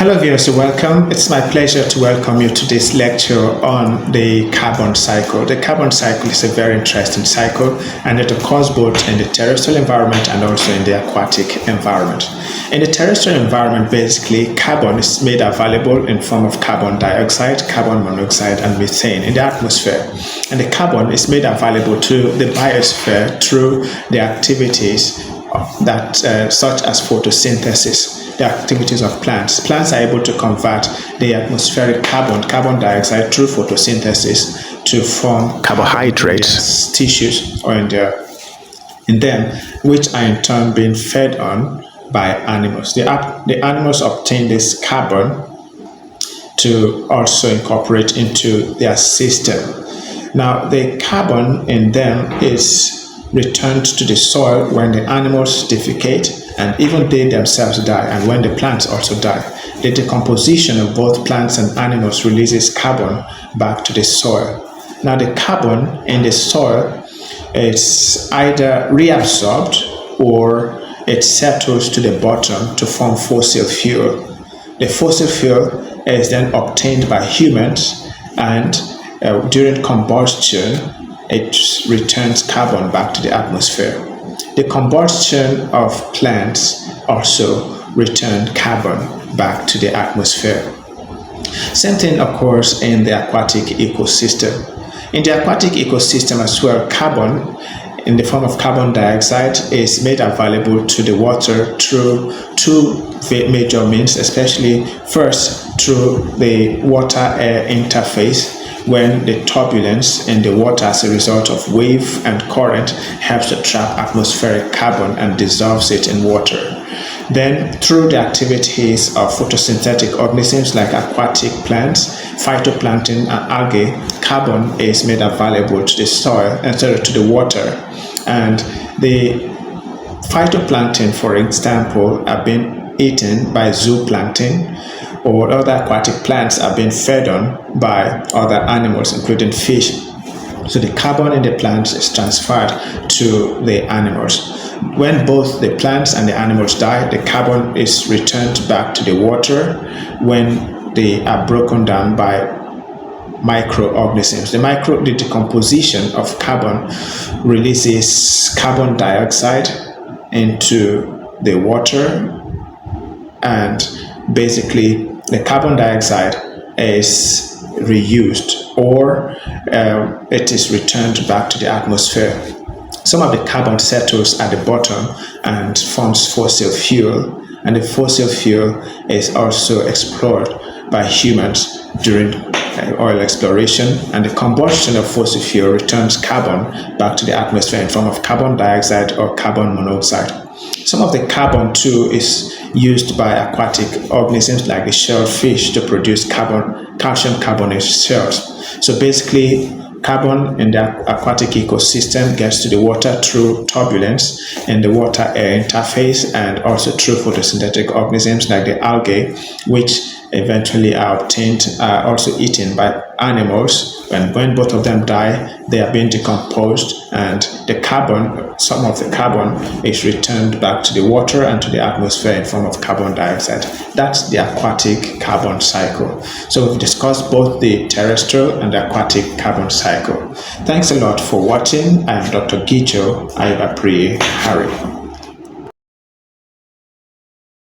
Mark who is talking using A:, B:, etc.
A: Hello viewers, welcome. It's my pleasure to welcome you to this lecture on the carbon cycle. The carbon cycle is a very interesting cycle and it occurs both in the terrestrial environment and also in the aquatic environment. In the terrestrial environment, basically, carbon is made available in form of carbon dioxide, carbon monoxide, and methane in the atmosphere. And the carbon is made available to the biosphere through the activities that such as photosynthesis, the activities of plants. Plants are able to convert the atmospheric carbon dioxide through photosynthesis to form carbohydrates, tissues, or in them, which are in turn being fed on by animals. The animals obtain this carbon to also incorporate into their system. Now, the carbon in them is returned to the soil when the animals defecate and even they themselves die, and when the plants also die. The decomposition of both plants and animals releases carbon back to the soil. Now, the carbon in the soil is either reabsorbed or it settles to the bottom to form fossil fuel. The fossil fuel is then obtained by humans, and during combustion it returns carbon back to the atmosphere. The combustion of plants also return carbon back to the atmosphere. Same thing occurs in the aquatic ecosystem. In the aquatic ecosystem as well, carbon in the form of carbon dioxide is made available to the water through two major means, especially first through the water-air interface, when the turbulence in the water as a result of wave and current helps to trap atmospheric carbon and dissolves it in water. Then through the activities of photosynthetic organisms like aquatic plants, phytoplankton and algae, carbon is made available to the soil instead of to the water. And the phytoplankton, for example, are being eaten by zooplankton, or other aquatic plants are being fed on by other animals, including fish. So the carbon in the plants is transferred to the animals. When both the plants and the animals die, the carbon is returned back to the water when they are broken down by microorganisms. The decomposition of carbon releases carbon dioxide into the water, and basically the carbon dioxide is reused or it is returned back to the atmosphere. Some of the carbon settles at the bottom and forms fossil fuel, and the fossil fuel is also explored by humans during oil exploration, and the combustion of fossil fuel returns carbon back to the atmosphere in form of carbon dioxide or carbon monoxide. Some of the carbon too is used by aquatic organisms like the shellfish to produce calcium carbonate shells. So basically, carbon in the aquatic ecosystem gets to the water through turbulence in the water-air interface, and also through photosynthetic organisms like the algae, which eventually are also eaten by animals. And when both of them die, they are being decomposed, and the carbon, some of the carbon, is returned back to the water and to the atmosphere in form of carbon dioxide. That's the aquatic carbon cycle. So we've discussed both the terrestrial and the aquatic carbon cycle. Thanks a lot for watching. I am Dr. Gijo Harry.